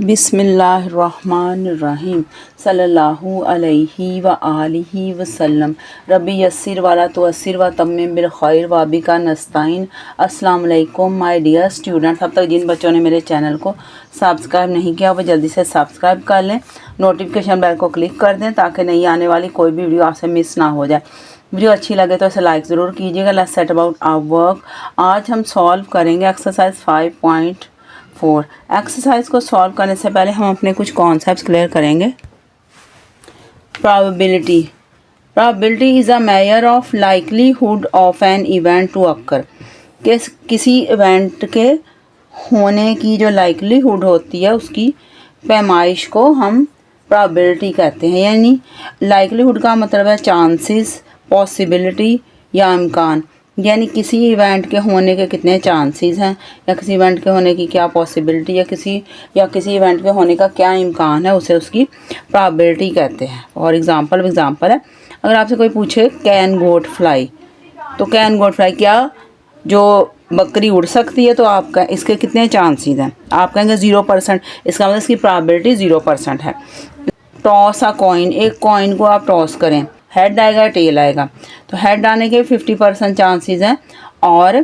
बिस्मिल्लाहिर्रहमानिर्रहीम सल्लल्लाहु अलैहि व आलिहि वसल्लम रब्बी यस्सिर वाला तुअस्सिर व तम्मिम बिल खैर व बिका नस्ताइन। अस्सलाम वालेकुम माय डियर स्टूडेंट्स। अब तक जिन बच्चों ने मेरे चैनल को सब्सक्राइब नहीं किया वो जल्दी से सब्सक्राइब कर लें, नोटिफिकेशन बेल को क्लिक कर दें ताकि नई आने वाली कोई भी वीडियो आपसे मिस ना हो जाए। वीडियो अच्छी लगे तो इसे लाइक ज़रूर कीजिएगा। Let's set about our work. आज हम सॉल्व करेंगे एक्सरसाइज 5.4। एक्सरसाइज को सॉल्व करने से पहले हम अपने कुछ कॉन्सेप्ट्स क्लियर करेंगे। Probability. Probability is a measure of likelihood of an event to occur. किसी इवेंट के होने की जो लाइकलीहुड होती है उसकी पैमाइश को हम प्रोबेबिलिटी कहते हैं। यानी लाइकलीहुड का मतलब है चांसेस, पॉसिबिलिटी या इम्कान। यानी किसी इवेंट के होने के कितने चांसेस हैं या किसी इवेंट के होने की क्या पॉसिबिलिटी या किसी इवेंट के होने का क्या इम्कान है, उसे उसकी प्रोबेबिलिटी कहते हैं। और एग्जांपल है, अगर आपसे कोई पूछे कैन गोट फ्लाई, तो कैन गोट फ्लाई क्या जो बकरी उड़ सकती है, तो आपका इसके कितने चांसेस हैं, आप कहेंगे 0%। इसका मतलब इसकी प्रोबेबिलिटी 0% है। टॉस अ कॉइन, एक कॉइन को आप टॉस करें, हेड आएगा टेल आएगा, तो हेड आने के 50% चांसेस हैं और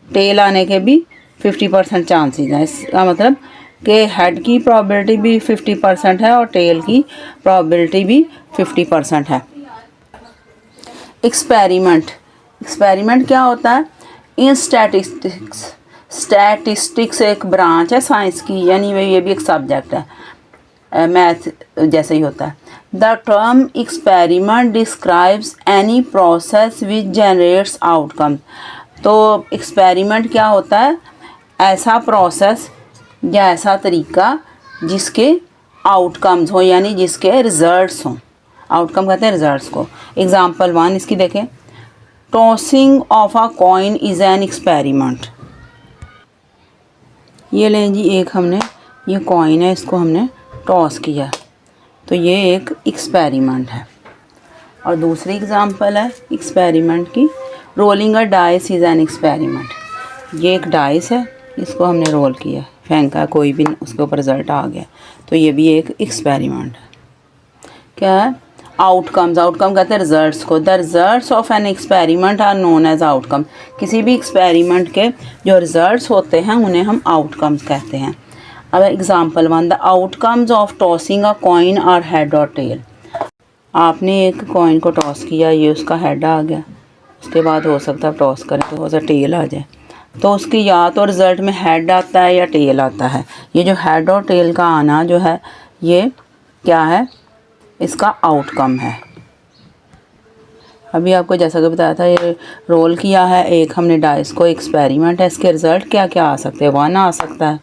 टेल आने के भी 50% चांसेस हैं। इसका मतलब कि हेड की प्रोबेबिलिटी भी 50% है और टेल की प्रोबेबिलिटी भी 50% है। एक्सपेरिमेंट क्या होता है? इन स्टैटिस्टिक्स एक ब्रांच है साइंस की, यानी ये भी एक सब्जेक्ट है, मैथ जैसे ही होता है। The term experiment describes any process which generates outcome. तो एक्सपेरिमेंट क्या होता है? ऐसा प्रोसेस या ऐसा तरीका जिसके आउटकम्स हो, यानी जिसके रिजल्ट्स हों। आउटकम कहते हैं रिजल्ट्स को। एग्जाम्पल 1 इसकी देखें, tossing of a coin is an experiment. ये लें जी, एक हमने ये कॉइन है, इसको हमने टॉस किया, तो ये एक एक्सपेरिमेंट है। और दूसरी एग्जांपल है एक्सपेरिमेंट की, rolling a dice is an experiment. ये एक डाइस है, इसको हमने रोल किया, फेंका, कोई भी उसके ऊपर रिजल्ट आ गया, तो ये भी एक एक्सपेरिमेंट है। क्या है? आउटकम कहते हैं रिजल्ट्स को। The results of an experiment are known as outcome. किसी भी एक्सपेरिमेंट के जो रिजल्ट्स होते हैं उन्हें हम आउटकम्स कहते हैं। अब example 1, the outcomes of tossing a coin are head और टेल। आपने एक कॉइन को टॉस किया, ये उसका हेड आ गया, उसके बाद हो सकता है टॉस करें तो हो सकता टेल आ जाए, तो उसकी या तो रिज़ल्ट में हेड आता है या टेल आता है। ये जो हेड और टेल का आना जो है, ये क्या है? इसका आउटकम है। अभी आपको जैसा कि बताया था, ये रोल किया है, एक हमने डाइस को, एक्सपेरिमेंट है, इसके रिज़ल्ट क्या क्या आ सकते हैं? 1 आ सकता है,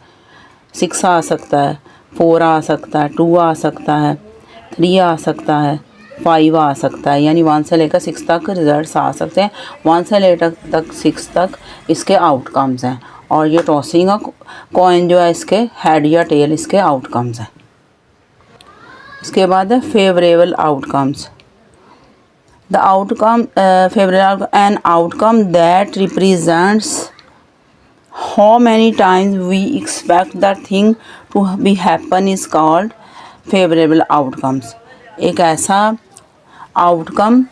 6 आ सकता है, 4 आ सकता है, 2 आ सकता है, 3 आ सकता है, 5 आ सकता है। यानी 1 से लेकर 6 तक रिजल्ट्स आ सकते हैं। 1 से लेकर 6 तक इसके आउटकम्स हैं। और ये टॉसिंग कॉइन जो है, इसके हेड या टेल इसके आउटकम्स हैं। इसके बाद है favourable outcomes. The outcome favourable an outcome that represents how many times we expect the thing to be happen is called favorable outcomes। एक ऐसा आउटकम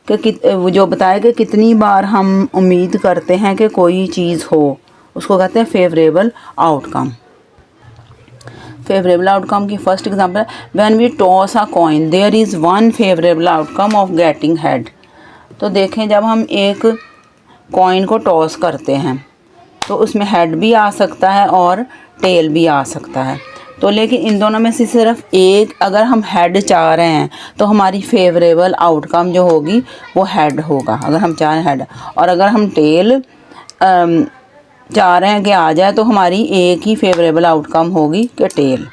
कि जो बताए कि कितनी बार हम उम्मीद करते हैं कि कोई चीज़ हो, उसको कहते हैं फेवरेबल आउटकम। फेवरेबल आउटकम की फर्स्ट एग्जांपल है, when we toss a coin there is one favourable outcome of getting head. तो देखें, जब हम एक कॉइन को टॉस करते हैं तो उसमें हेड भी आ सकता है और टेल भी आ सकता है। तो लेकिन इन दोनों में से सिर्फ एक, अगर हम हेड चाह रहे हैं तो हमारी फेवरेबल आउटकम जो होगी वो हेड होगा, अगर हम चाहें हेड। और अगर हम टेल चाह रहे हैं कि आ जाए, तो हमारी एक ही फेवरेबल आउटकम होगी कि टेल।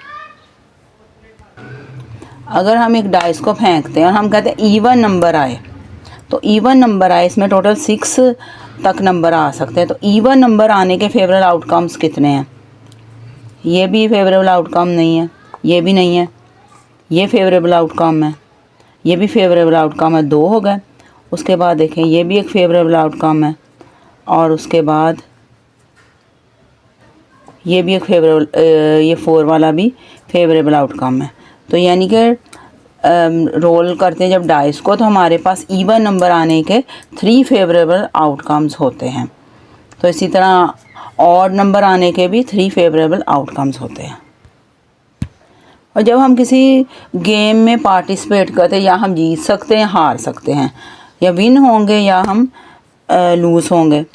अगर हम एक डाइस को फेंकते हैं और हम कहते हैं ईवन नंबर आए, तो ईवन नंबर आए, इसमें टोटल 6 तक नंबर आ सकते हैं। तो ईवन नंबर आने के फेवरेबल आउटकम्स कितने हैं? ये भी फेवरेबल आउटकम नहीं है, ये भी नहीं है, ये फेवरेबल आउटकम है, ये भी फेवरेबल आउटकम है, 2 हो गए। उसके बाद देखें, ये भी एक फेवरेबल आउटकम है, और उसके बाद ये भी एक फेवरेबल, ये 4 वाला भी फेवरेबल आउटकम है। तो यानी कि रोल करते हैं जब डाइस को, तो हमारे पास इवन नंबर आने के 3 फेवरेबल आउटकम्स होते हैं। तो इसी तरह ऑड नंबर आने के भी 3 फेवरेबल आउटकम्स होते हैं। और जब हम किसी गेम में पार्टिसिपेट करते हैं, या हम जीत सकते हैं, हार सकते हैं, या विन होंगे या हम लूज़ होंगे।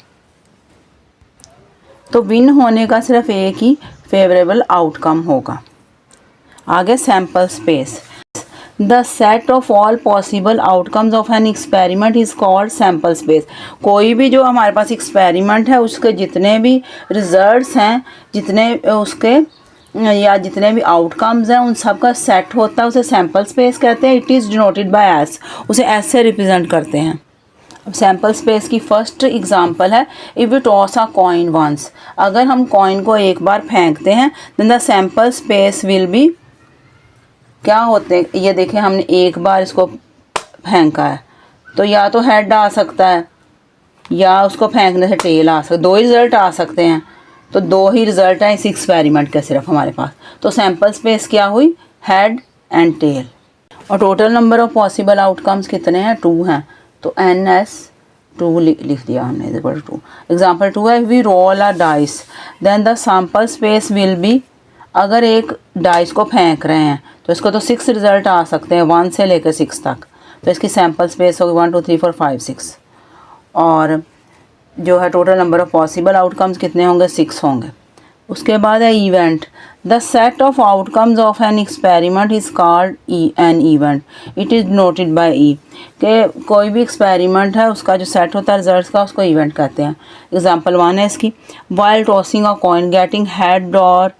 तो विन होने का सिर्फ एक ही फेवरेबल आउटकम होगा। आगे sample space. The set of all possible outcomes of an experiment is called sample space. कोई भी जो हमारे पास एक्सपेरिमेंट है उसके जितने भी रिजल्ट्स हैं, जितने उसके या जितने भी आउटकम्स हैं, उन सब का सेट होता है, उसे सैम्पल स्पेस कहते हैं। It is denoted by S, उसे एस से रिप्रेजेंट करते हैं। अब सैम्पल स्पेस की फर्स्ट एग्जांपल है if we toss a coin once. अगर हम कॉइन को एक बार फेंकते हैं, then the sample space will be, क्या होते हैं ये देखें, हमने एक बार इसको फेंका है, तो या तो हेड आ सकता है या उसको फेंकने से टेल आ सकता है, 2 ही रिज़ल्ट आ सकते हैं। तो 2 ही रिज़ल्ट हैं इस एक्सपेरिमेंट के सिर्फ हमारे पास। तो सैम्पल स्पेस क्या हुई, हेड एंड टेल। और total number of possible outcomes कितने हैं, 2 हैं। तो NS2 लिख दिया हमने, इक्वल टू 2। एग्जाम्पल 2 है, we roll a dice then the sample space will be. अगर एक डाइस को फेंक रहे हैं तो इसको तो 6 रिज़ल्ट आ सकते हैं, 1 से लेकर 6 तक। तो इसकी सैम्पल स्पेस होगी 1 2 3 4 5 6। और जो है total number of possible outcomes कितने होंगे, 6 होंगे। उसके बाद है event. The set of outcomes of an experiment is called an event. It is noted by E, कि कोई भी एक्सपेरिमेंट है उसका जो सेट होता है रिजल्ट्स का, उसको इवेंट कहते हैं। एग्जांपल 1 है इसकी, while tossing a coin getting head or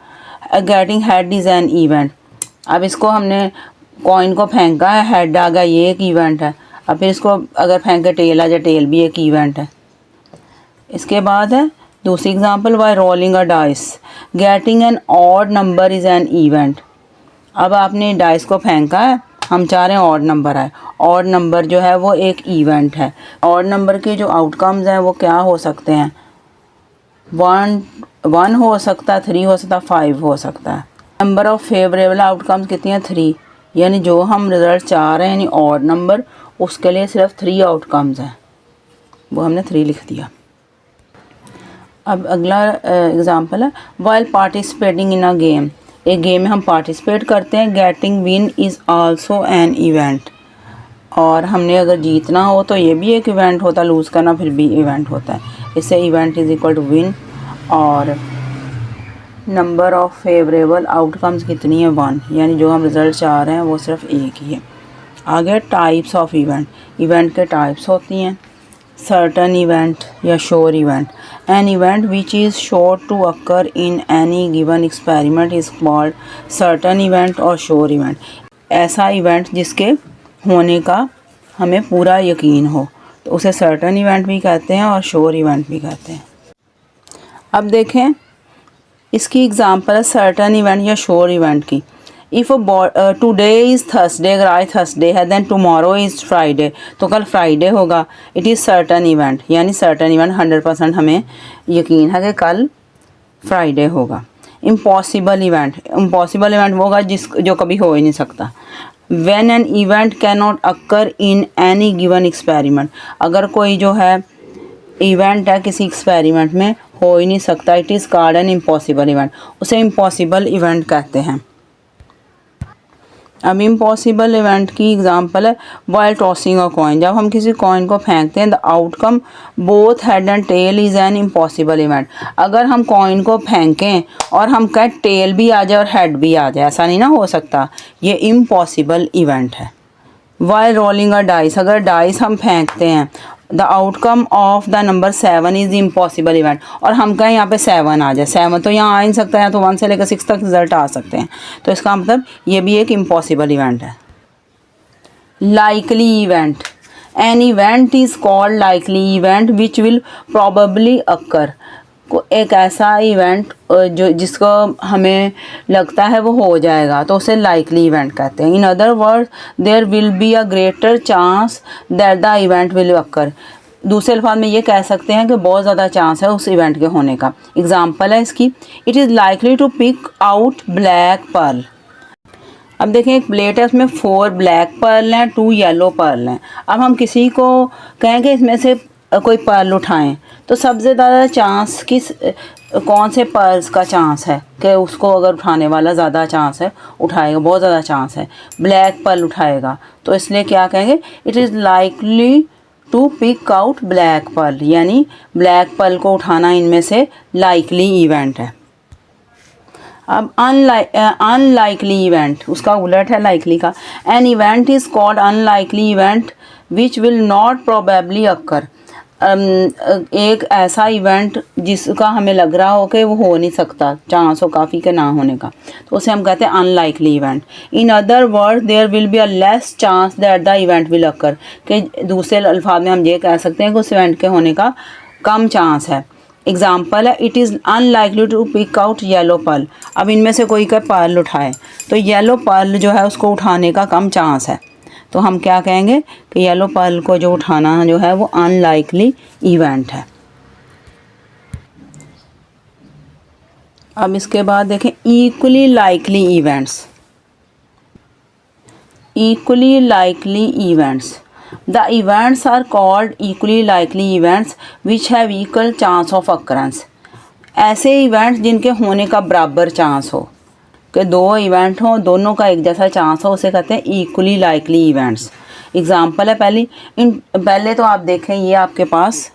getting head is an event. अब इसको हमने कॉइन को फेंका है, हेड आ गया, ये एक इवेंट है। अब फिर इसको अगर फेंक के टेल आ जाए, टेल भी एक इवेंट है। इसके बाद है दूसरी example, why rolling a dice getting an odd number is an event. अब आपने डाइस को फेंका है, हम चाह रहे हैं ऑड नंबर आए। ऑड नंबर जो है वो एक इवेंट है। ऑड नंबर के जो आउटकम्स हैं वो क्या हो सकते हैं, 1 हो सकता है, 3 हो सकता है, 5 हो सकता है। नंबर ऑफ फेवरेबल आउटकम्स कितनी है, 3। यानी जो हम रिज़ल्ट चाह रहे हैं यानी ऑड नंबर, उसके लिए सिर्फ 3 आउटकम्स हैं, वो हमने 3 लिख दिया। अब अगला एग्जांपल है, while participating in a game. एक गेम में हम पार्टिसिपेट करते हैं, getting win is also an event. और हमने अगर जीतना हो तो ये भी एक इवेंट होता है, लूज़ करना फिर भी इवेंट होता है। इससे event is equal to win. और नंबर ऑफ फेवरेबल आउटकम्स कितनी है, 1। यानी जो हम रिज़ल्ट चाह रहे हैं वो सिर्फ एक ही है। आगे टाइप्स ऑफ इवेंट। इवेंट के टाइप्स होती हैं, सर्टन इवेंट या sure event. An event which is sure to occur in any given experiment is called certain event और श्योर इवेंट। ऐसा इवेंट जिसके होने का हमें पूरा यकीन हो, तो उसे सर्टन इवेंट भी कहते हैं और श्योर इवेंट भी कहते हैं। अब देखें इसकी एग्जांपल है सर्टन इवेंट या श्योर इवेंट की। इफ़ टुडे इज़ थर्सडे, अगर आज थर्सडे है, देन टुमारो इज़ फ्राइडे, तो कल फ्राइडे होगा। इट इज़ सर्टन इवेंट, यानी सर्टन इवेंट 100% हमें यकीन है कि कल फ्राइडे होगा। इम्पॉसिबल इवेंट, इम्पॉसिबल इवेंट वो होगा जो कभी हो ही नहीं सकता। When an event can not occur in any given experiment, अगर कोई जो है इवेंट है किसी एक्सपेरिमेंट में हो ही नहीं सकता, it is called an impossible event, उसे इम्पॉसिबल इवेंट कहते हैं। अब इम्पॉसिबल इवेंट की एग्जांपल है, वाइल टॉसिंग अ कॉइन। जब हम किसी कॉइन को फेंकते हैं, the outcome both head and tail is an impossible event. अगर हम कॉइन को फेंकें और हम कहें टेल भी आ जाए और हेड भी आ जाए, ऐसा नहीं ना हो सकता, ये इम्पॉसिबल इवेंट है। वाइल रोलिंग अ डाइस, अगर डाइस हम फेंकते हैं, the outcome of the number 7 is impossible event, और हम कहें यहाँ पे 7 आ जाए, 7 तो यहाँ आ नहीं सकता है, तो 1 से लेकर 6 तक रिजल्ट आ सकते हैं, तो इसका मतलब ये भी एक इम्पॉसिबल इवेंट है। Likely event, an event is called likely event which will probably occur. को एक ऐसा इवेंट जो जिसको हमें लगता है वो हो जाएगा, तो उसे लाइकली इवेंट कहते हैं। In other words there will be a greater chance that the event will occur. दूसरे अल्फाज में ये कह सकते हैं कि बहुत ज़्यादा चांस है उस इवेंट के होने का। एग्जाम्पल है इसकी, it is likely to pick out black pearl. अब देखें एक प्लेट है, उसमें 4 ब्लैक पर्ल हैं, 2 येलो पर्ल हैं। अब हम किसी को कहेंगे इसमें से कोई पर्ल उठाएं, तो सबसे ज़्यादा चांस कौन से पर्ल्स का चांस है कि उसको अगर उठाने वाला ज़्यादा चांस है, उठाएगा, बहुत ज़्यादा चांस है, ब्लैक पर्ल उठाएगा। तो इसलिए क्या कहेंगे, it is likely to pick out black pearl, यानी ब्लैक पर्ल को उठाना इनमें से लाइकली इवेंट है। अब अनलाइकली इवेंट, उसका उलट है लाइकली का। N event is called unlikely event which will not probably occur. एक ऐसा इवेंट जिसका हमें लग रहा हो कि वो हो नहीं सकता, चांस हो काफ़ी के ना होने का, तो उसे हम कहते हैं unlikely event. In other word there will be a less chance that the event will occur, कि दूसरे अल्फाज में हम ये कह सकते हैं कि उस इवेंट के होने का कम चांस है। एग्जाम्पल है, it is unlikely to pick out yellow pearl. अब इनमें से कोई का पर्ल उठाए तो येलो पर्ल जो है उसको उठाने का कम चांस है, तो हम क्या कहेंगे कि येलो पर्ल को जो उठाना जो है वो अनलाइकली इवेंट है। अब इसके बाद देखें equally likely events. Equally likely events, the events are called equally likely events which have equal chance of occurrence. ऐसे इवेंट्स जिनके होने का बराबर चांस हो, कि 2 इवेंट हों, दोनों का एक जैसा चांस हो, उसे कहते हैं इक्वली लाइकली इवेंट्स। एग्जाम्पल है पहले तो आप देखें ये आपके पास,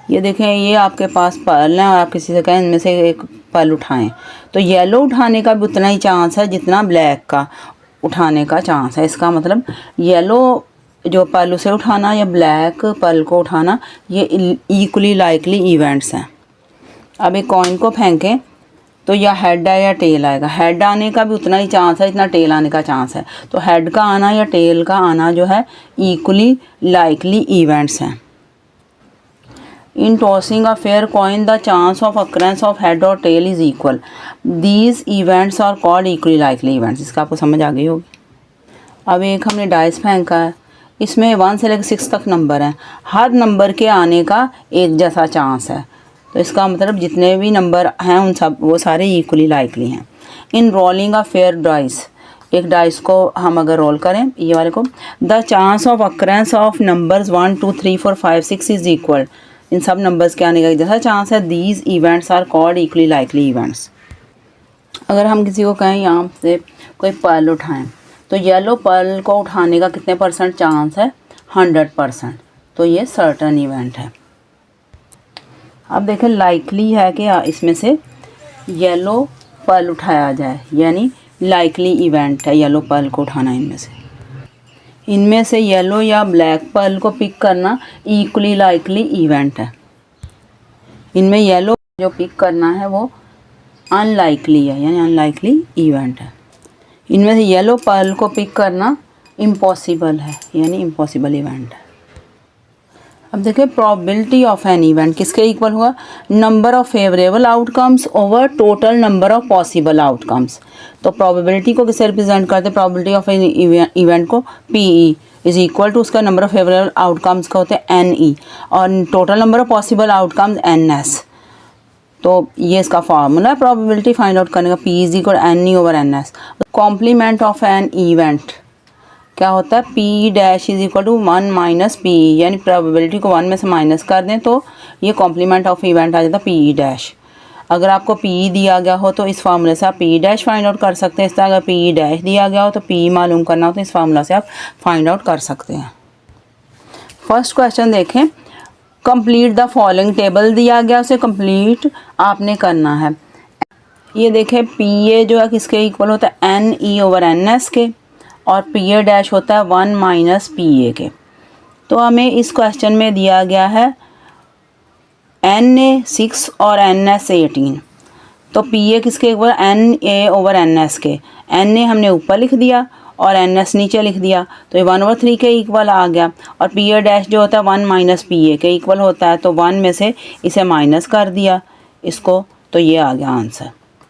ये देखें ये आपके पास पर्ल हैं और आप किसी से कहें इनमें से एक पर्ल उठाएं, तो येलो उठाने का भी उतना ही चांस है जितना ब्लैक का उठाने का चांस है। इसका मतलब येलो जो पर्ल उसे उठाना या ब्लैक पर्ल को उठाना, ये इक्वली लाइकली इवेंट्स हैं। अब एक कॉइन को फेंकें तो या हेड है या टेल आएगा। हेड आने का भी उतना ही चांस है जितना टेल आने का चांस है, तो हेड का आना या टेल का आना जो है इक्वली लाइकली इवेंट्स हैं। In tossing a fair coin the chance of occurrence of head और tail is equal, these events are called equally likely events. इसका आपको समझ आ गई होगी। अब एक हमने डाइस फेंका है, इसमें 1 से लेकर 6 तक नंबर हैं, हर नंबर के आने का एक जैसा चांस है, तो इसका मतलब जितने भी नंबर हैं उन सब वो सारे इक्वली लाइकली हैं। In rolling a fair dice, एक डाइस को हम अगर रोल करें ये वाले को, the chance of occurrence of numbers 1 2 3 4 5 6 is equal, इन सब नंबर्स के आने का एक जैसा चांस है। These events are called equally likely events. अगर हम किसी को कहें यहाँ से कोई पर्ल उठाएं, तो येलो पर्ल को उठाने का कितने % चांस है, 100%, तो ये सर्टन इवेंट है। अब देखें लाइकली है कि इसमें से येलो पर्ल उठाया जाए, यानी लाइकली इवेंट है येलो पर्ल को उठाना। इनमें से येलो या ब्लैक पर्ल को पिक करना इक्वली लाइकली इवेंट है। इनमें येलो जो पिक करना है वो अनलाइकली है, यानी अनलाइकली इवेंट है। इनमें से येलो पर्ल को पिक करना इम्पॉसिबल है, यानी इम्पॉसिबल इवेंट है। अब देखिए प्रोबेबिलिटी ऑफ एन इवेंट किसके इक्वल हुआ, number of favourable outcomes over total number of possible outcomes. तो प्रोबेबिलिटी को किससे रिप्रेजेंट करते हैं, प्रोबेबिलिटी ऑफ एन इवेंट को PE इज इक्वल टू उसका नंबर ऑफ फेवरेबल आउटकम्स का होते हैं NE, और total number of possible outcomes NS। तो ये इसका फार्मूला है प्रोबेबिलिटी फाइंड आउट करने का, P is equal NE over NS। Complement of an event क्या होता है, P dash is equal to 1 minus PE, यानी प्रोबेबिलिटी को 1 में से माइनस कर दें तो ये कॉम्प्लीमेंट ऑफ इवेंट आ जाता है PE डैश। अगर आपको PE दिया गया हो तो इस फार्मूले से आप PE डैश फाइंड आउट कर सकते हैं। इस तरह अगर PE डैश दिया गया हो तो PE मालूम करना हो तो इस फार्मूला से आप फाइंड आउट कर सकते हैं। फर्स्ट क्वेश्चन देखें, कंप्लीट द फॉलोइंग, टेबल दिया गया उसे कंप्लीट आपने करना है। ये देखें PA जो है किसके इक्वल होता है, NE ओवर NS के, और PA डैश होता है 1 माइनस PA के। तो हमें इस क्वेश्चन में दिया गया है NA 6 और NS 18, तो PA किसके इक्वल, NA ओवर NS के। NA हमने ऊपर लिख दिया और NS नीचे लिख दिया, तो ये 1/3 के इक्वल आ गया। और PA डैश जो होता है 1 माइनस PA के इक्वल होता है, तो 1 में से इसे माइनस कर दिया इसको, तो ये आ गया आंसर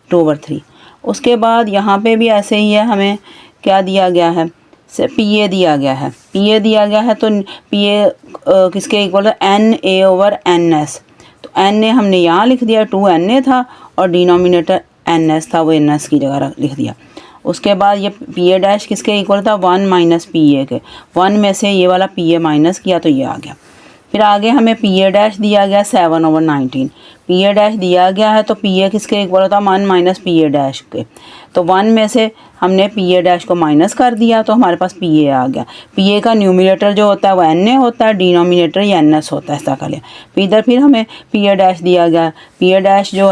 2/3। उसके बाद यहाँ पे भी ऐसे ही है, हमें क्या दिया गया है, से पी ए दिया गया है, पी ए दिया गया है तो पी ए किसके इक्वल है, N A over N S. तो एन ए हमने यहाँ लिख दिया, 2 था और डिनोमिनेटर एन एस था, वो एन एस की जगह लिख दिया। उसके बाद ये पी ए डैश किसके इक्वल था, 1 माइनस पी ए के, 1 में से ये वाला पी ए माइनस किया तो ये आ गया। फिर आगे हमें पी ए डैश दिया गया 7/19, पी ए डैश दिया गया है तो पी ए किसके इक्वल होता है, 1 माइनस पी ए डैश के। तो 1 में से हमने पी ए डैश को माइनस कर दिया तो हमारे पास पी ए आ गया। पी ए का न्यूमिनेटर जो होता है वो एन ए होता है, डिनोमिनेटर ये एन एस होता है, ऐसा कर लिया। इधर फिर हमें पी ए डैश दिया गया, पी ए डैश जो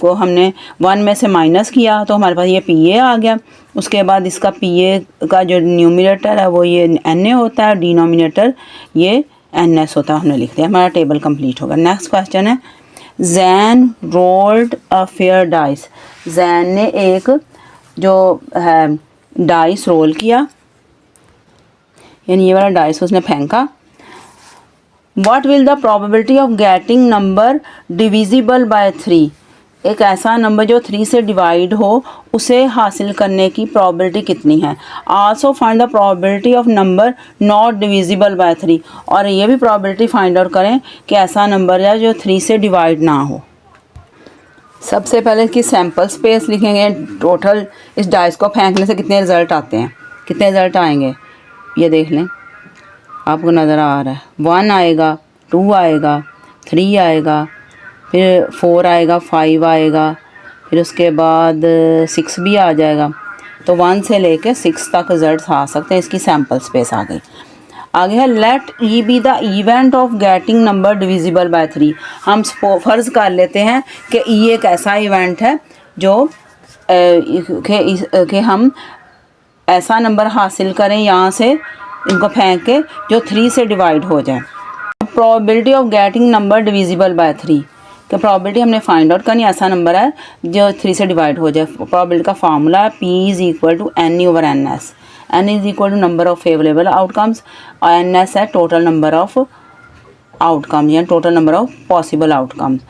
को हमने 1 में से माइनस किया तो हमारे पास ये पी ए आ गया। उसके बाद इसका पी ए का जो न्यूमिनेटर है वो ये एन ए होता है, डिनोमिनेटर ये एन एस होता है, हमने लिख दिया, हमारा टेबल कंप्लीट होगा। नेक्स्ट क्वेश्चन है, जैन रोल्ड अ फेयर डाइस। जैन ने एक जो है डाइस रोल किया, यानी ये वाला डाइस उसने फेंका। What will the probability of getting number divisible by 3। एक ऐसा नंबर जो 3 से डिवाइड हो उसे हासिल करने की प्रोबेबिलिटी कितनी है। Also find the probability of number not divisible by 3। और ये भी प्रोबेबिलिटी फाइंड आउट करें कि ऐसा नंबर है जो 3 से डिवाइड ना हो। सबसे पहले इसकी सैम्पल स्पेस लिखेंगे, टोटल इस डाइस को फेंकने से कितने रिज़ल्ट आते हैं, कितने रिज़ल्ट आएंगे ये देख लें, आपको नज़र आ रहा है। 1 आएगा, 2 आएगा, 3 आएगा, फिर 4 आएगा, 5 आएगा, फिर उसके बाद 6 भी आ जाएगा। तो 1 से लेके 6 तक रिजल्ट आ सकते हैं। इसकी सैम्पल स्पेस आ गई। आगे है, let E be the event of getting number divisible by 3। हम फ़र्ज़ कर लेते हैं कि ई एक ऐसा इवेंट है जो कि हम ऐसा नंबर हासिल करें यहाँ से इनको फेंक के जो 3 से डिवाइड हो जाए। Probability of getting number divisible by 3 कि प्रोबेबिलिटी हमने फाइंड आउट करनी, ऐसा नंबर है जो 3 से डिवाइड हो जाए। प्रोबेबिलिटी का फार्मूला है P is equal to N over N S. N is equal to number of favourable outcomes और एन एस है टोटल नंबर ऑफ आउटकम्स यानी total number of possible outcomes.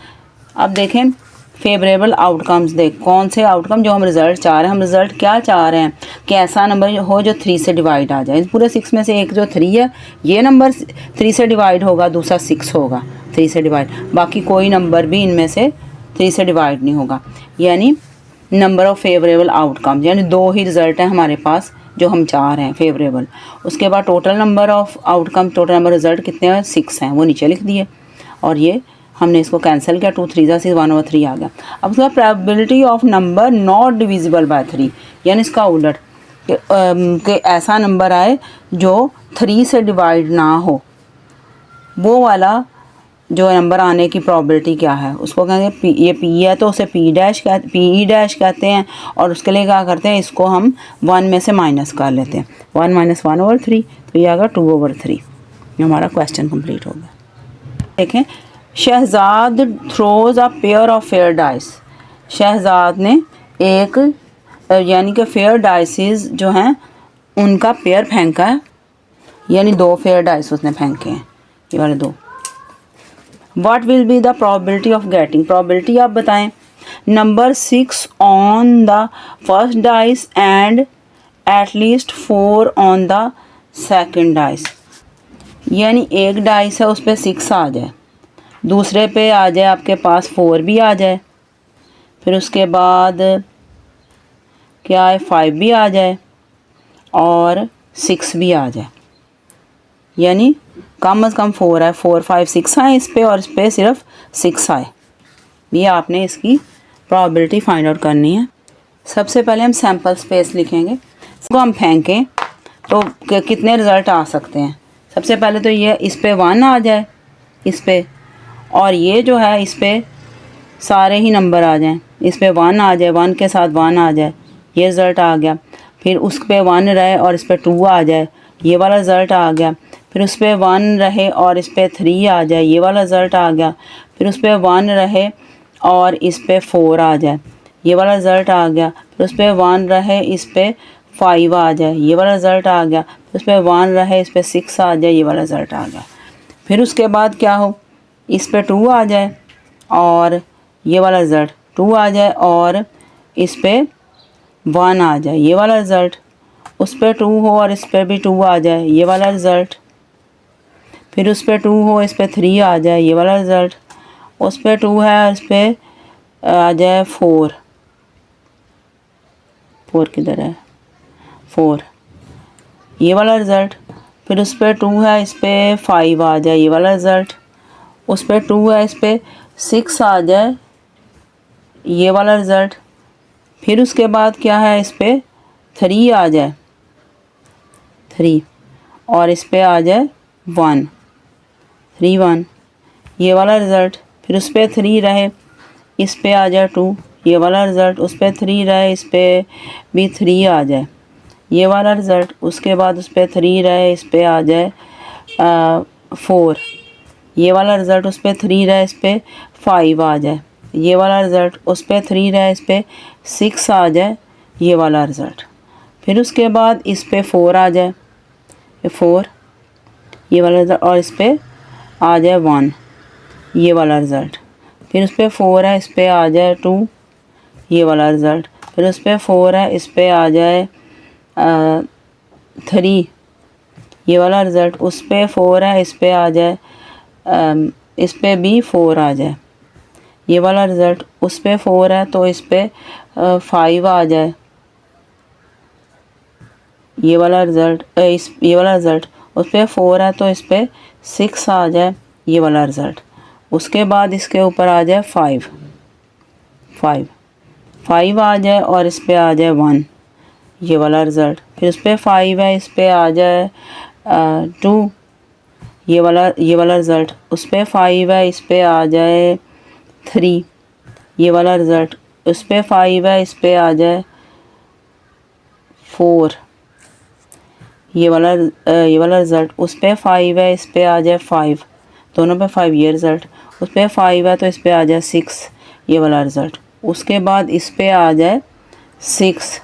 अब देखें फेवरेबल आउटकम्स, देख कौन से आउटकम जो हम रिज़ल्ट चाह रहे हैं। हम रिज़ल्ट क्या चाह रहे हैं कि ऐसा नंबर हो जो 3 से डिवाइड आ जाए। पूरे 6 में से एक जो 3 है ये नंबर 3 से डिवाइड होगा, दूसरा 6 होगा 3 से डिवाइड, बाकी कोई नंबर भी इनमें से 3 से डिवाइड नहीं होगा। यानी नंबर ऑफ फेवरेबल आउटकम्स, यानी 2 ही रिज़ल्ट हैं हमारे पास जो हम चाह रहे हैं फेवरेबल। उसके बाद total number of outcome, total number result कितने हैं, 6 हैं, वो नीचे लिख दिए। और ये हमने इसको कैंसिल किया, 2 3 ज़ा 6, 1 ओवर 3 आ गया। अब उसका probability of number not divisible by 3 यानी इसका उलट कि ऐसा नंबर आए जो 3 से डिवाइड ना हो, वो वाला जो नंबर आने की प्रोबेबिलिटी क्या है उसको कहेंगे ये पी है तो उसे पी ई डैश कहते हैं। और उसके लिए क्या करते हैं, इसको हम 1 में से माइनस कर लेते हैं, 1 माइनस 1 ओवर 3 तो ये आ गया 2 ओवर 3। हमारा क्वेश्चन कंप्लीट हो गया। देखें, Shahzad throws a pair of fair dice. Shahzad ने एक यानी कि फेयर डाइसिस जो हैं उनका पेयर फेंका है, यानी 2 फेयर डाइस उसने फेंके हैं, ये वाले 2। What will be the probability of getting? Probability आप बताएं। Number 6 on the first dice and at least 4 on the second dice। यानी एक डाइस है उस पर 6 आ जाए, दूसरे पे आ जाए आपके पास 4 भी आ जाए, फिर उसके बाद क्या है 5 भी आ जाए और 6 भी आ जाए। यानी कम अज़ कम 4 है, 4 5 6 आए इस पे और इस पे सिर्फ 6 आए। ये आपने इसकी प्रोबेबिलिटी फाइंड आउट करनी है। सबसे पहले हम सैम्पल स्पेस लिखेंगे, इसको हम फेंकें तो कितने रिज़ल्ट आ सकते हैं। सबसे पहले तो ये इस पे 1 आ जाए इस पे, और ये जो है इस पे सारे ही नंबर आ जाएं, इस पे 1 आ जाए, 1 के साथ 1 आ जाए, ये रिज़ल्ट आ गया। फिर उस पे 1 रहे और इस पे 2 आ जाए, ये वाला रिज़ल्ट आ गया। फिर उस पर 1 रहे और इस पर 3 आ जाए, ये वाला रिज़ल्ट आ गया। फिर उस पर 1 रहे और इस पर 4 आ जाए, ये वाला रिज़ल्ट आ गया। फिर उस पर 1 रहे इस पर 5 आ जाए, ये वाला रिज़ल्ट आ गया। फिर उस पर 1 रहे इस पर 6 आ जाए, ये वाला रिज़ल्ट आ गया। फिर उसके बाद क्या हो, इस पर 2 आ जाए और ये वाला रिज़ल्ट 2 आ जाए और इस पर 1 आ जाए, ये वाला रिज़ल्ट। उस पर 2 हो और इस पर भी 2 आ जाए, ये वाला रिज़ल्ट। फिर उस पर 2 हो, इस पर 3 आ जाए, ये वाला रिज़ल्ट। उस पर 2 है और इस पर आ जाए 4। 4 किधर है? 4, ये वाला रिज़ल्ट। फिर उस पर 2 है, इस पर 5 आ जाए, ये वाला रिज़ल्ट। उस पर 2 है, इस पर 6 आ जाए, ये वाला रिज़ल्ट। फिर उसके बाद क्या है, इस पर 3 आ जाए, 3, और इस पर आ जाए 1, 3 1, ये वाला रिज़ल्ट। फिर उस पर 3 रहे, इस पे आ जाए 2, ये वाला रिज़ल्ट। उस पर 3 रहे, इस पे भी 3 आ जाए, ये वाला रिज़ल्ट। उसके बाद उस पर 3 रहे, इस पे आ जाए 4, ये वाला रिज़ल्ट। उस पर 3 रहे, इस पे 5 आ जाए, ये वाला रिज़ल्ट। उस पर 3 रहे, इस पे 6 आ जाए, ये वाला रिज़ल्ट। फिर उसके बाद इस पे 4 आ जाए, 4, ये वाला रिज़ल्ट, और इस पे आ जाए 1, ये वाला रिज़ल्ट। फिर उस पर 4 है, इस पे आ जाए 2, ये वाला रिज़ल्ट। फिर उस पर 4 है, इस पे आ जाए 3, ये वाला रिज़ल्ट। उस पर 4 है, इस पे आ जाए इस पे भी 4 आ जाए, ये वाला रिज़ल्ट। उस पर 4 है तो इस पे 5 आ जाए, ये वाला रिज़ल्ट। ये वाला रिज़ल्ट। उस पर 4 है तो इस पे 6 आ जाए, ये वाला रिज़ल्ट। उसके बाद इसके ऊपर आ जाए 5, 5 आ जाए और इस पे आ जाए 1, ये वाला रिज़ल्ट। फिर उस पर 5 है, इस पे आ जाए 2, ये वाला रिज़ल्ट। उस पर 5 है, इस पे आ जाए 3, ये वाला रिज़ल्ट। उस पर 5 है, इस पे आ जाए 4, ये वाला रिज़ल्ट। उस पर 5 है, इस पे आ जाए 5, दोनों पे 5, ये रिज़ल्ट। उस पर 5 है तो इस पे आ जाए 6, ये वाला रिज़ल्ट। उसके बाद इस पे आ जाए 6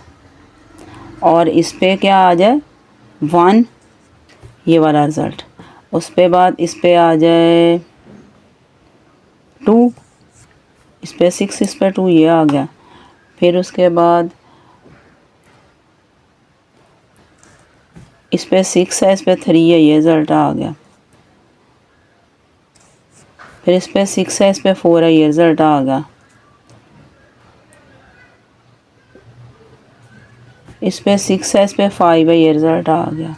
और इस पे क्या आ जाए 1, ये वाला रिज़ल्ट। उस पे बाद इस पे आ जाए 2, इस पे 6, इस पे 2, ये आ गया। फिर उसके बाद इस पे 6 है, इस पे 3 है, ये रिज़ल्ट आ गया। फिर इस पे 6 है, इस पे 4 है, ये रिज़ल्ट आ गया। इस पे 6 है, इस पे 5 है, ये रिज़ल्ट आ गया।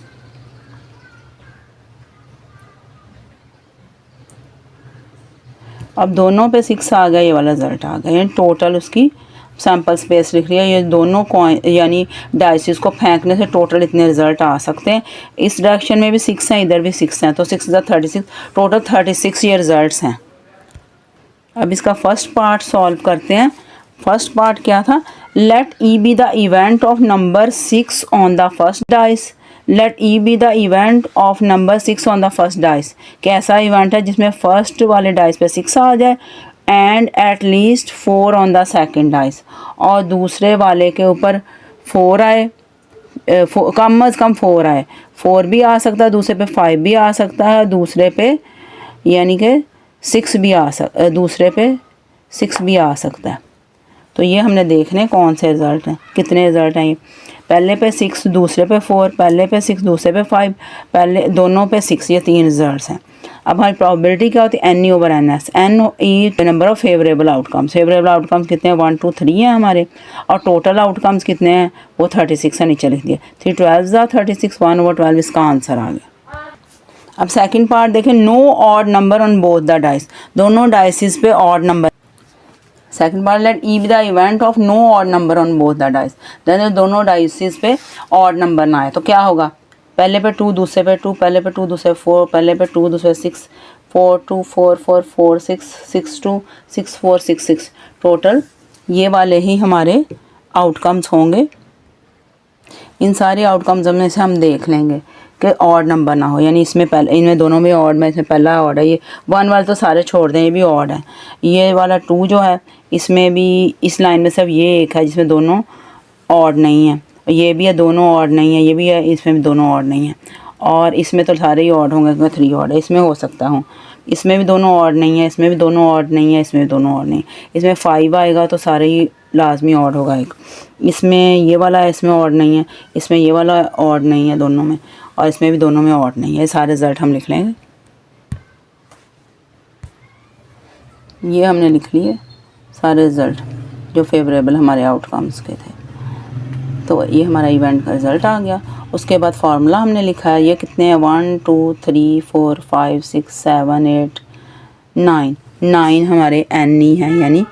अब दोनों पे 6 आ गया, ये वाला रिज़ल्ट आ गया। यानी टोटल उसकी सैम्पल स्पेस लिख रही है। ये दोनों कॉइन यानी डाइसिस को फेंकने से टोटल इतने रिज़ल्ट आ सकते हैं। इस डायरेक्शन में भी 6 हैं, इधर भी 6 हैं, तो 6 36, टोटल 36 ये रिज़ल्ट्स हैं। अब इसका फर्स्ट पार्ट सॉल्व करते हैं। फर्स्ट पार्ट क्या था? Let E be the event of number 6 on the first dice. Let E be the event of number 6 on the first dice. कैसा इवेंट है जिसमें फर्स्ट वाले डाइस पे 6 आ जाए and at least 4 on the second dice, और दूसरे वाले के ऊपर 4 आए, कम अज़ कम 4 आए। 4 भी आ सकता है, दूसरे पे 5 भी आ सकता है, दूसरे पे यानी कि 6 भी दूसरे पे 6 भी आ सकता है। तो ये हमने देखने कौन से रिज़ल्ट हैं, कितने रिज़ल्ट हैं ये। पहले पे 6, दूसरे पे 4, पहले पे 6, दूसरे पे 5, पहले दोनों पे 6, ये 3 रिज़ल्ट हैं। अब हमारी प्रोबेबिलिटी क्या होती है? N/Ns। N E number of favourable outcomes. Favourable outcomes कितने हैं? 1 2 3 हैं हमारे, और टोटल आउटकम्स कितने हैं? वो 36 है, नीचे लिख दिया। 3 12 36, 1/12 इसका आंसर आ गया। अब सेकंड पार्ट देखें। No odd number on both the dice. दोनों डाइसिस पे odd number. Second part, let E be the event of no odd number on both the dice. दोनों डाइसिस पे ऑड नंबर ना आए तो क्या होगा? पहले पे 2, दूसरे पे 2, पहले पे 2, दूसरे 4, पहले पे 2, दूसरे 6, 4 2 4 4 4 6 6 2 6 4 6 6, टोटल ये वाले ही हमारे आउटकम्स होंगे। इन सारे आउटकम्स में से हम देख लेंगे कि ऑड नंबर ना हो, यानी इसमें पहले, इनमें दोनों में ऑड में, इसमें पहला ऑड है, ये 1 वाले तो सारे छोड़ दें, ये भी ऑड है। ये वाला 2 जो है इसमें भी, इस लाइन में सिर्फ ये एक है जिसमें दोनों ऑड नहीं है, ये भी है दोनों ऑड नहीं है, ये भी है, इसमें भी दोनों ऑड नहीं है, और इसमें तो सारे ही ऑड होंगे क्योंकि 3 ऑड है। इसमें हो सकता हूँ, इसमें भी दोनों ऑड नहीं है, इसमें भी दोनों ऑड नहीं है, इसमें भी दोनों ऑड नहीं है। इसमें 5 आएगा तो सारे ही लाजमी ऑड होगा एक। इसमें ये वाला है, इसमें ऑड नहीं है, इसमें ये वाला ऑड नहीं है दोनों में, और इसमें भी दोनों में ऑड नहीं है। सारे रिज़ल्ट हम लिख लेंगे। ये हमने लिख लिए सारे रिज़ल्ट जो फेवरेबल हमारे आउटकम्स के थे। तो ये हमारा इवेंट का रिज़ल्ट आ गया। उसके बाद फार्मूला हमने लिखा है, ये कितने हैं 1 2 3 4 5 6 7 8 9 9 हमारे एन ई हैं, यानी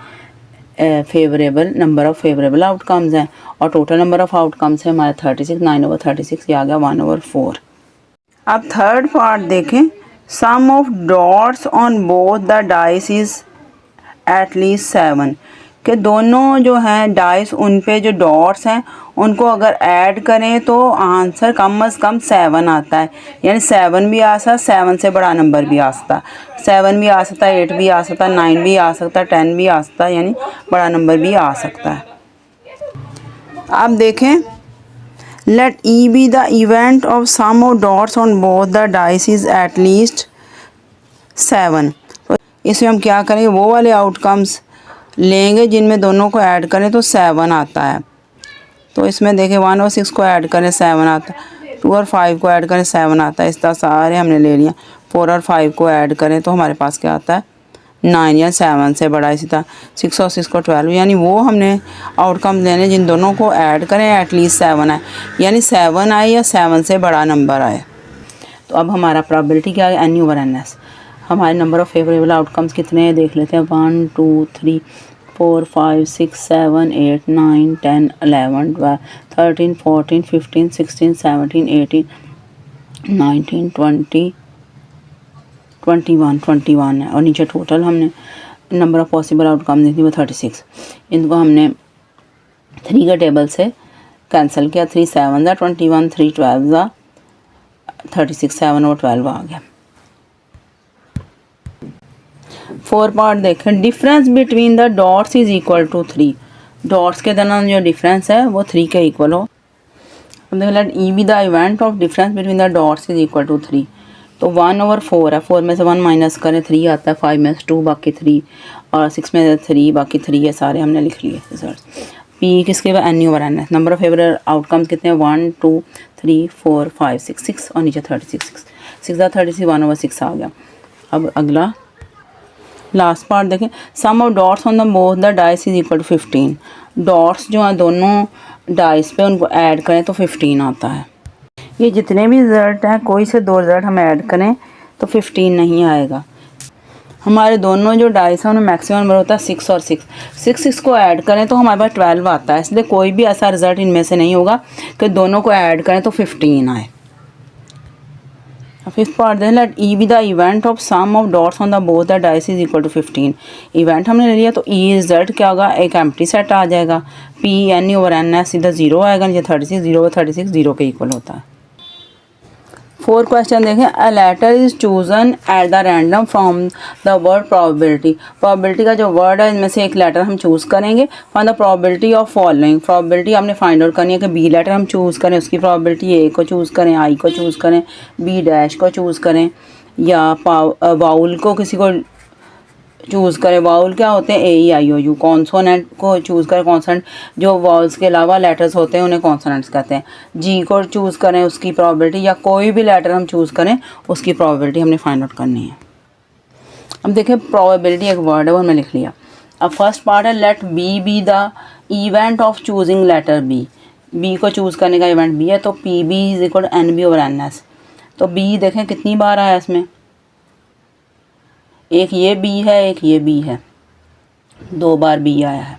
favourable number of favourable outcomes हैं, और टोटल नंबर ऑफ़ आउटकम्स है हमारे 36। 9/36 ये आ गया 1/4। अब थर्ड पार्ट देखें, sum of dots on both the dice is at least 7, कि दोनों जो हैं डाइस उन पे जो डॉट्स हैं उनको अगर ऐड करें तो आंसर कम अज़ कम 7 आता है। यानी 7 भी आ सकता, 7 से बड़ा नंबर भी आ सकता, 7 भी आ सकता, 8 भी आ सकता, 9 भी आ सकता, 10 भी आ सकता, यानी बड़ा नंबर भी आ सकता है। आप देखें, let E be the event of sum of dots on both the dice is at least 7। इसमें हम क्या करेंगे, वो वाले आउटकम्स लेंगे जिनमें दोनों को ऐड करें तो 7 आता है। तो इसमें देखें 1 और 6 को ऐड करें 7 आता है, 2 और 5 को ऐड करें 7 आता है। इस तरह सारे हमने ले लिया। 4 और 5 को ऐड करें तो हमारे पास क्या आता है 9, या 7 से बड़ा। इसी तरह 6 और 6 को 12, यानी वो हमने आउटकम लेने जिन दोनों को ऐड करें एटलीस्ट 7 आए, यानी 7 आए या 7 से बड़ा नंबर आए। तो अब हमारा प्रोबेबिलिटी क्या है, N/Ns। हमारे नंबर ऑफ़ फेवरेबल आउटकम्स कितने हैं देख लेते हैं। 1 2 3 4 5 6 7 8 9 10 11 12 13 14 15 16 17 18 19 20 21 है, और नीचे टोटल हमने नंबर ऑफ़ पॉसिबल आउटकम दी थी वो 36। इनको हमने 3 के टेबल से कैंसिल किया। 3 7 21, 3 12 36, 7 और 12 आ गया। 4 पार्ट देखें, difference between the dots is equal to 3। Dots के दरमियान जो डिफरेंस है वो 3 के इक्वल हो। अब देखो, let E be the event of difference between the dots is equal to 3। तो 1/4 है, 4 में से 1 माइनस करें 3 आता है, 5 में से 2 बाकी 3, और 6 में से 3 बाकी 3 है। सारे हमने लिख लिए रिजल्ट। पी किसके बाद N/N। Number of favourable outcomes कितने हैं 1 2 3 4 5 6 और नीचे 36 6 36 1/6 आ गया। अब अगला लास्ट पार्ट देखें, sum of dots on the both the dice is equal to 15। Dots जो हैं दोनों डाइस पे उनको ऐड करें तो 15 आता है। ये जितने भी रिज़ल्ट हैं कोई से 2 रिज़ल्ट हम ऐड करें तो 15 नहीं आएगा। हमारे दोनों जो डाइस हैं उनमें मैक्सिमम नंबर होता है 6 और 6 को ऐड करें तो हमारे पास 12 आता है। इसलिए कोई भी ऐसा रिज़ल्ट इनमें से नहीं होगा कि दोनों को ऐड करें तो 15 आए। फिफ्थ पार्ट दें, let E be the event of sum of dots on the both the dice is equal to 15। Event हमने ले लिया तो ई रिजल्ट क्या होगा, एक एम्प्टी सेट आ जाएगा। पी N/N सीधा 0 आएगा, नीचे 36 0/36 0 के इक्वल होता है। 4 क्वेश्चन देखें, a letter is chosen at the random from the word probability. Probability का जो वर्ड है इनमें से एक लेटर हम चूज़ करेंगे। For the probability of following, probability हमने फाइंड आउट करनी है कि बी लेटर हम चूज़ करें, उसकी प्रोबेबिलिटी ए को चूज़ करें, आई को चूज़ करें, बी डैश को चूज़ करें, या वाउल को किसी को चूज़ करें। वाउल क्या होते हैं AEIOU। कॉन्सोनेंट को चूज़ करें, कॉन्सोनेंट जो वाउल्स के अलावा लेटर्स होते हैं उन्हें कॉन्सोनेंट्स कहते हैं। जी को चूज़ करें, उसकी प्रोबेबिलिटी, या कोई भी लेटर हम चूज़ करें उसकी प्रोबेबिलिटी हमने फाइंड आउट करनी है। अब देखें, प्रोबेबिलिटी एक वर्ड है वो हमने लिख लिया। अब फर्स्ट पार्ट है, let B be the event of choosing letter B. B को चूज़ करने का इवेंट बी है, तो PB is equal to N/N/S। तो बी देखें कितनी बार आया इसमें, एक ये बी है, एक ये बी है, 2 बार बी आया है।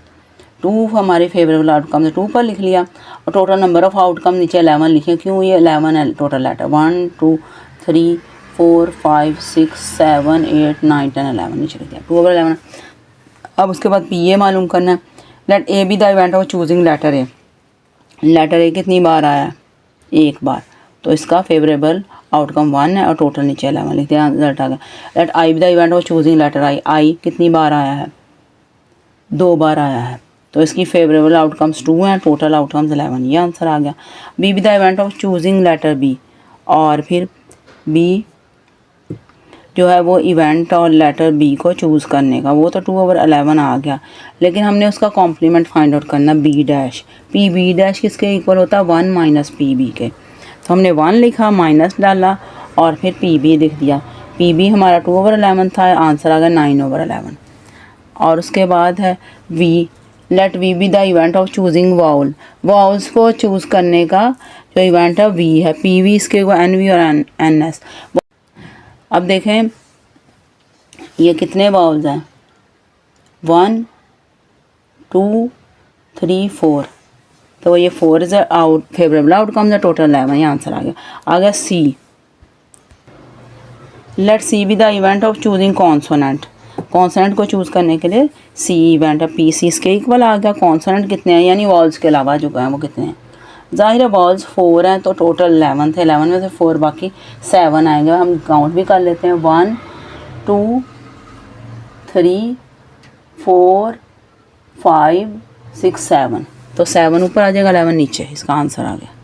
2 हमारे फेवरेबल आउटकम से 2 पर लिख लिया, और टोटल नंबर ऑफ़ आउटकम नीचे 11 लिखे। क्यों, ये 11 है टोटल लेटर। 1 2 3 4 5 6 7 8 9 10 11 नीचे लिख दिया, 2/11। अब उसके बाद PA मालूम करना है। Let A be the event of choosing letter A. Letter A कितनी बार आया है, 1 बार, तो इसका फेवरेबल आउटकम 1 है, और टोटल नीचे 11 लिखते हैं, रिजल्ट आ गया। Let I be the event of choosing letter I. I कितनी बार आया है, 2 बार आया है, तो इसकी फेवरेबल आउटकम्स 2 हैं, टोटल आउटकम्स 11। ये आंसर आ गया। B be the event of choosing letter B, और फिर बी जो है वो इवेंट और लेटर बी को चूज़ करने का, वो तो 2/11 आ गया, लेकिन हमने उसका कॉम्प्लीमेंट फाइंड आउट करना B dash. P B dash किसके इक्वल होता है 1 माइनस पी बी के। तो हमने 1 लिखा, माइनस डाला और फिर पी बी लिख दिया। पी बी हमारा 2/11 था, आंसर आ गया 9/11। और उसके बाद है V, let V be the event of choosing vowel. Vowels को चूज़ करने का जो इवेंट है वी है, पी वी इसके एन वी और एन एस। अब देखें ये कितने वाउल्स हैं, 1 2 3 4, तो ये 4 इज आउट फेवरेबल आउटकम है, टोटल 11, ये आंसर आ गया C. Let C be the event of choosing consonant. Consonant को चूज़ करने के लिए सी इवेंट है, पी सी इसके इक्वल आ गया। कॉन्सोनेंट कितने हैं यानी वॉल्स के अलावा जो हैं वो कितने हैं, ज़ाहिर है वॉल्स 4 हैं तो टोटल 11 थे, 11 में से 4 बाकी 7 आएंगे। हम काउंट भी कर लेते हैं, 1 2 3 4 5 6 7, तो 7 ऊपर आ जाएगा, 11 नीचे, इसका आंसर आ गया।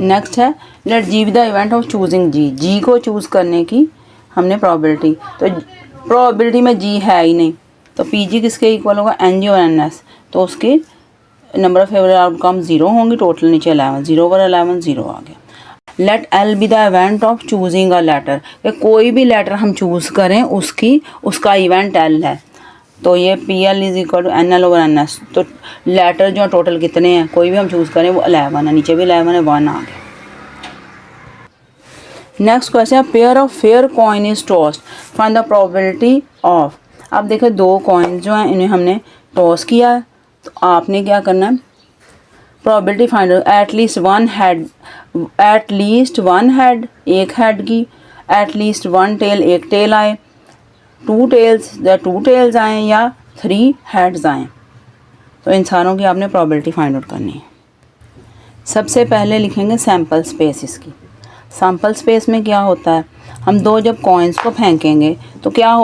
नेक्स्ट है let G be the event of choosing G. G को चूज़ करने की हमने प्रोबेबिलिटी, तो प्रोबेबिलिटी में जी है ही नहीं, तो पी जी किसके इक्वल होगा एन जी और एन एस, तो उसके नंबर ऑफ फेवरेट आउटकम 0 होंगी, टोटल नीचे 11, 0/11 0 आ गया। Let L be the event of choosing a letter, कोई भी लेटर हम चूज़ करें उसका इवेंट एल है, तो ये P L is equal to N L over N S. तो लेटर जो टोटल कितने हैं कोई भी हम चूज़ करें वो 11 है, नीचे भी 11 है, 1 आ गया। Next question, pair of fair coin is tossed, find the probability of. अब देखो 2 कॉइन जो हैं इन्हें हमने टॉस किया है, तो आपने क्या करना है probability find, at least one head, एक हेड की, एटलीस्ट 1 टेल, एक टेल आए, 2 टेल्स या 2 टेल्स आएँ या 3 हेड्स आएँ, तो इन सारों की आपने प्रोबेबिलिटी फाइंड आउट करनी है। सबसे पहले लिखेंगे सैम्पल स्पेस इसकी। सैम्पल स्पेस में क्या होता है, हम 2 जब कॉइन्स को फेंकेंगे तो क्या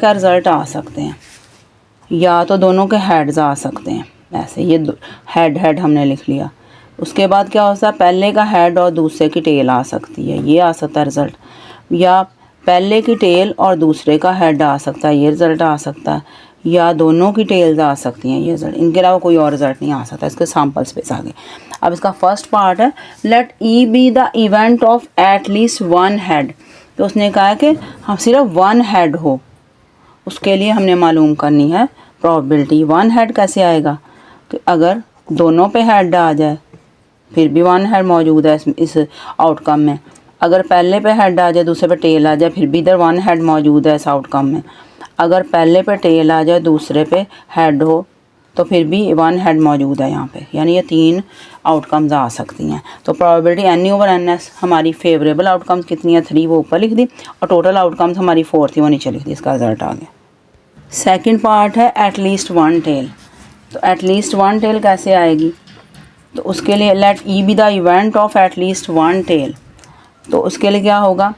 रिज़ल्ट आ सकते हैं, या तो दोनों के हेड्स आ सकते हैं, ऐसे ये हेड हमने लिख लिया। उसके बाद क्या होता है पहले का हेड और दूसरे की टेल आ सकती है, ये आ सकता है रिज़ल्ट, या पहले की टेल और दूसरे का हेड आ सकता है, ये रिज़ल्ट आ सकता है, या दोनों की टेल्स आ सकती हैं, ये रिज़ल्ट, इनके अलावा कोई और रिज़ल्ट नहीं आ सकता। इसके सैम्पल स्पेस आ गए। अब इसका फर्स्ट पार्ट है let E be the event of at least 1 head, तो उसने कहा है कि हम सिर्फ 1 हेड हो, उसके लिए हमने मालूम करनी है प्रोबेबिलिटी। 1 हेड कैसे आएगा कि अगर दोनों पे हेड आ जाए फिर भी 1 हेड मौजूद है इस आउटकम में, अगर पहले पे हेड आ जाए दूसरे पे टेल आ जाए फिर भी इधर 1 हेड मौजूद है इस आउटकम में, अगर पहले पे टेल आ जाए दूसरे पे हेड हो तो फिर भी 1 हेड मौजूद है यहाँ पे, यानी ये 3 आउटकम्स आ सकती हैं। तो probability N over N S, हमारी फेवरेबल आउटकम्स कितनी है 3, वो ऊपर लिख दी, और टोटल आउटकम्स हमारी 4 थी वो नीचे लिख दी, इसका रिजल्ट आ गया। सेकंड पार्ट है एटलीस्ट 1 टेल, तो एटलीस्ट 1 टेल कैसे आएगी, तो उसके लिए let E be the event of at least 1 tail, तो उसके लिए क्या होगा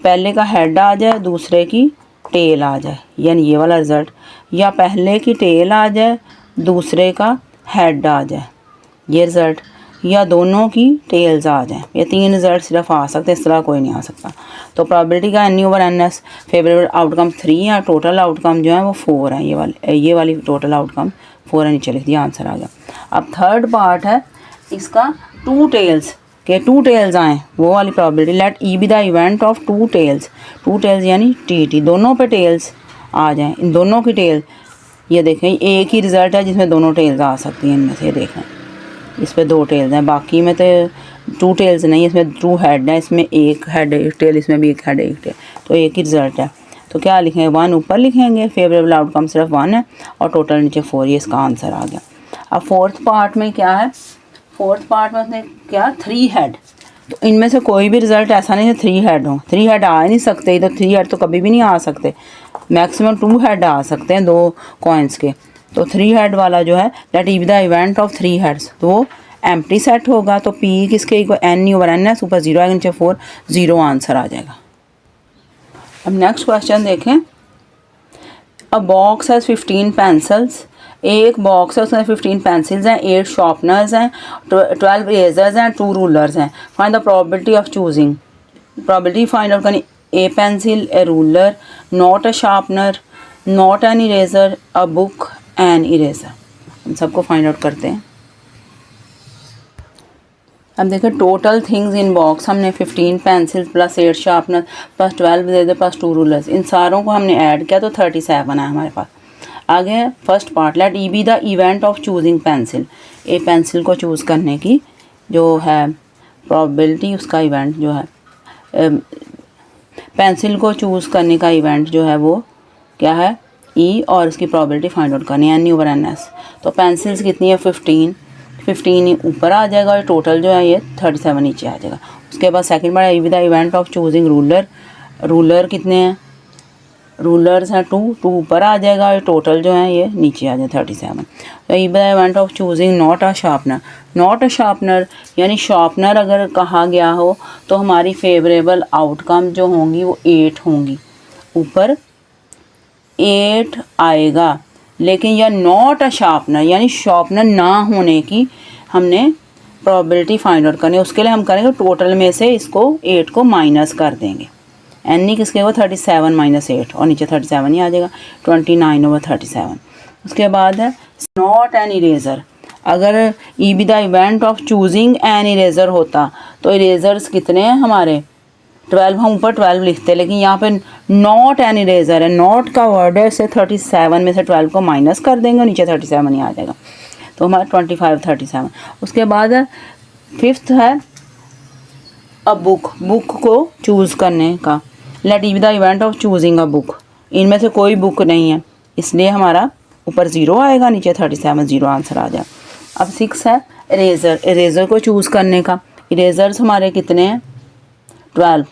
पहले का हेड आ जाए दूसरे की टेल आ जाए, यानी ये वाला रिज़ल्ट, या पहले की टेल आ जाए दूसरे का हेड आ जाए, ये रिज़ल्ट, या दोनों की टेल्स आ जाएं, ये 3 रिज़ल्ट सिर्फ आ सकते हैं, इस तरह कोई नहीं आ सकता। तो प्रोबेबिलिटी का N over N S, favourable outcome 3 है, टोटल आउटकम जो है वो 4 है, ये वाली टोटल आउटकम 4 है, नीचे लिख दिया, आंसर आ गया। अब थर्ड पार्ट है इसका 2 टेल्स के 2 टेल्स आएँ, वो वाली probability let E be the event of 2 tails, 2 tails यानी टी दोनों पे टेल्स आ जाएं, इन दोनों की टेल, ये देखें एक ही रिज़ल्ट है जिसमें दोनों टेल्स आ सकती हैं, इनमें से देखें इस पे 2 टेल्स हैं, बाकी में तो 2 टेल्स नहीं, इसमें 2 हेड हैं, इसमें एक हेड एक टेल, इसमें भी एक हेड एक टेल, तो एक ही रिज़ल्ट है। तो क्या लिखेंगे 1 ऊपर लिखेंगे, फेवरेबल आउटकम सिर्फ 1 है और टोटल नीचे 4, ये इसका आंसर आ गया। अब फोर्थ पार्ट में क्या है, फोर्थ पार्ट में उसने क्या 3 हेड, तो इनमें से कोई भी रिज़ल्ट ऐसा नहीं है 3 हेड हो, 3 हेड आ ही नहीं सकते, तो 3 हेड तो कभी भी नहीं आ सकते, मैक्सिमम 2 हेड आ सकते हैं 2 कॉइन्स के। तो 3 हेड वाला जो है let E be the event of 3 heads, तो वो एम्प्टी सेट होगा, तो पी किसके equal N over N S, ऊपर 0 आएगा नीचे 4, 0 आंसर आ जाएगा। अब नेक्स्ट क्वेश्चन देखें, अ बॉक्स हैज़ 15 पेंसिल्स, एक बॉक्स है उसमें 15 पेंसिल्स हैं, 8 शार्पनर्स हैं, 12 इरेजर्स हैं, 2 रूलर्स हैं, find the probability of choosing, probability find out करनी a pencil, a ruler, not a sharpener, not an eraser, a book, an eraser. हम सबको फाइंड आउट करते हैं। अब देखिए टोटल थिंग्स इन बॉक्स हमने 15 pencil plus 8 sharpener plus 12 eraser plus 2 rulers, इन सारों को हमने ऐड किया तो 37 है हमारे पास। आगे है first part, let E be the event of choosing pencil. A pencil को चूज़ करने की जो है प्रोबेबिलिटी, उसका इवेंट जो है पेंसिल को चूज़ करने का इवेंट जो है वो क्या है, ई, और इसकी प्रोबेबिलिटी फाइंड आउट करनी है, एन ओवर एन एस। तो पेंसिल्स कितनी है 15 ऊपर आ जाएगा और टोटल जो है ये 37 नीचे आ जाएगा। उसके बाद second bar E be the event of choosing ruler, ruler कितने हैं, रूलर्स हैं 2 ऊपर आ जाएगा और टोटल जो है ये नीचे आ जाए 37। तो ई be the event of choosing not a sharpener, not a sharpener यानी शार्पनर अगर कहा गया हो तो हमारी फेवरेबल आउटकम जो होंगी वो 8 होंगी, ऊपर 8 आएगा। लेकिन यह नॉट अ शार्पनर यानी शार्पनर ना होने की हमने प्रोबेबिलिटी फाइंड आउट करनी है। उसके लिए हम करेंगे टोटल में से इसको 8 को माइनस कर देंगे। एन ई किसके वो 37 माइनस 8 और नीचे 37 ही आ जाएगा, 29 ओवर 37। उसके बाद है नॉट एन इरेज़र, अगर ई be the event of choosing N eraser होता तो इरेज़र्स कितने हैं हमारे 12, हम ऊपर 12 लिखते हैं लेकिन यहाँ पे नॉट एन इरेज़र है, नॉट का वर्ड है, इससे 37 में से 12 को माइनस कर देंगे और नीचे 37 ही आ जाएगा, तो हमारा 25 37। उसके बाद फिफ्थ है अ बुक, बुक को चूज़ करने का, let E be the event of choosing a book, इनमें से कोई बुक नहीं है इसलिए हमारा ऊपर 0 आएगा, नीचे 37 0 आंसर आ जाए। अब 6 है इरेज़र, इरेज़र को चूज़ करने का, इरेज़र्स हमारे कितने हैं 12,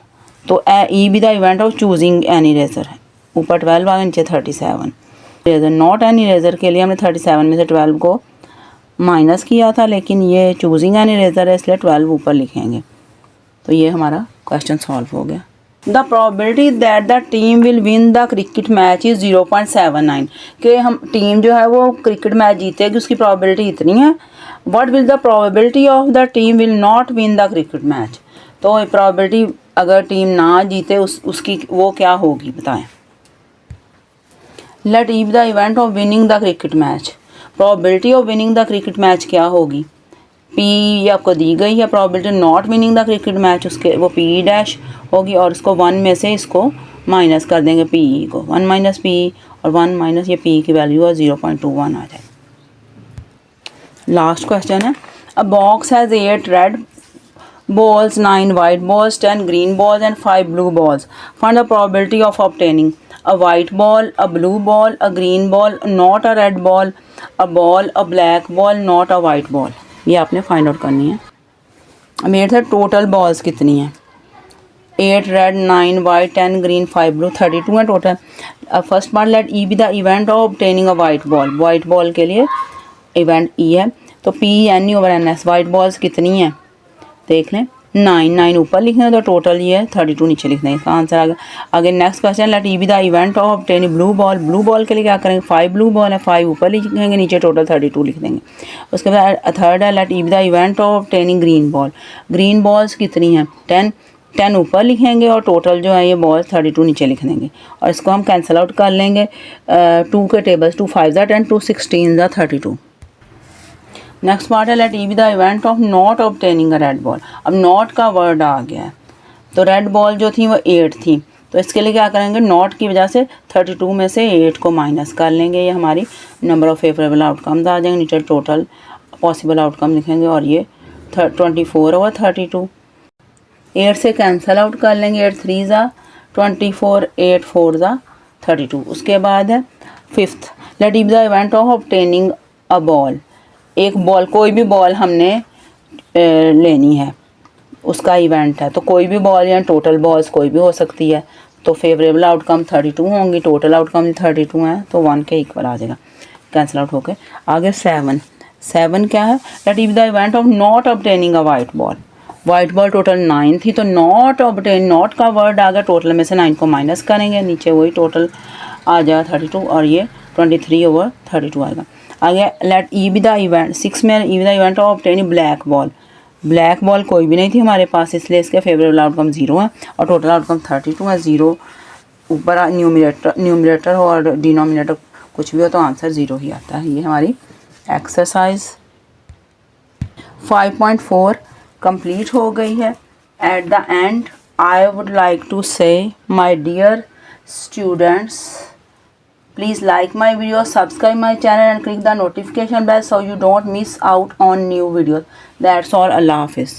तो ई be the event of choosing N eraser, ऊपर 12 आ गया नीचे 37। इरेज़र नॉट एन इरेज़र के लिए हमने 37 में से 12 को माइनस किया था, लेकिन ये चूजिंग एन इरेज़र है इसलिए 12 ऊपर लिखेंगे। तो ये हमारा क्वेश्चन सॉल्व हो गया। The probability that the team will win the cricket match is 0.79, कि हम टीम जो है वो क्रिकेट मैच जीतेगी उसकी प्रोबेबिलिटी इतनी है। What will the probability of the team will not win the cricket match, तो प्रोबेबिलिटी अगर टीम ना जीते उसकी वो क्या होगी बताएं। Let E be the event of winning the cricket match, probability of winning the cricket match क्या होगी, पी ये आपको दी गई है probability not winning the cricket match, उसके वो पी डैश होगी और इसको 1 में से इसको माइनस कर देंगे, पी को 1 माइनस पी और 1 माइनस ये पी की वैल्यू है 0.21 आ जाए। लास्ट क्वेश्चन है, अ box has 8 red balls, 9 white balls, 10 green balls and 5 blue balls. Find the probability of obtaining a white ball, a blue ball, a green ball, not a red ball, a ball, a black ball, not a white ball. ये आपने find out करनी है। मेरे से total balls कितनी हैं 8 red 9 white 10 green 5 blue 32 है total. First part let E be the event of obtaining a white ball, white ball के लिए इवेंट ई है तो P N E over N S, white balls कितनी हैं देख लें 9 ऊपर लिखना है तो टोटल ये है 32 नीचे लिखना है, इसका आंसर आ गया। आगे next question let E be the event of obtaining blue ball, blue ball के लिए क्या करेंगे 5 ब्लू बॉल है 5 ऊपर लिखेंगे नीचे टोटल 32 लिख देंगे। उसके बाद थर्ड है let E be the event of obtaining green ball, green balls कितनी हैं 10 ऊपर लिखेंगे और टोटल जो है ये बॉल 32 नीचे लिख देंगे और इसको हम कैंसिल आउट कर लेंगे 2 के टेबल्स 2 5 10 2 16 32। नेक्स्ट पार्ट है let E be the event of not obtaining a red ball, अब नॉट का वर्ड आ गया है तो रेड बॉल जो थी वो 8 थी तो इसके लिए क्या करेंगे नॉट की वजह से 32 में से 8 को माइनस कर लेंगे, ये हमारी नंबर ऑफ फेवरेबल आउटकम्स आ जाएंगे, नीचे टोटल पॉसिबल आउटकम लिखेंगे और ये 24 ओवर 32। 8 से कैंसिल आउट कर लेंगे 8 3 ज़ा 24 8 4 ज़ा 32। उसके बाद है fifth let E be the event of obtaining a ball, एक बॉल कोई भी बॉल हमने लेनी है उसका इवेंट है तो कोई भी बॉल या टोटल बॉल्स कोई भी हो सकती है तो फेवरेबल आउटकम 32 होंगी, टोटल आउटकम 32 है तो 1 के इक्वल आ जाएगा कैंसिल आउट होके। आगे 7 क्या है let E be the event of not obtaining a white ball, white ball total 9 थी तो नॉट ऑब्टेन नॉट का वर्ड आ गया टोटल में से 9 को माइनस करेंगे नीचे वही टोटल आ जाएगा 32 और ये 23 ओवर 32 आएगा। आगे let E be the event 6 में E be the event of obtaining black ball, black ball कोई भी नहीं थी हमारे पास, इसलिए इसके फेवरेबल आउटकम 0 है और टोटल आउटकम 32 है। 0 ऊपर न्यूमरेटर हो और डिनोमिनेटर कुछ भी हो तो आंसर 0 ही आता है। ये हमारी एक्सरसाइज 5.4 कंप्लीट हो गई है। At the end I would like to say my dear students, please like my video, subscribe my channel and click the notification bell so you don't miss out on new videos. That's all. Allah Hafiz.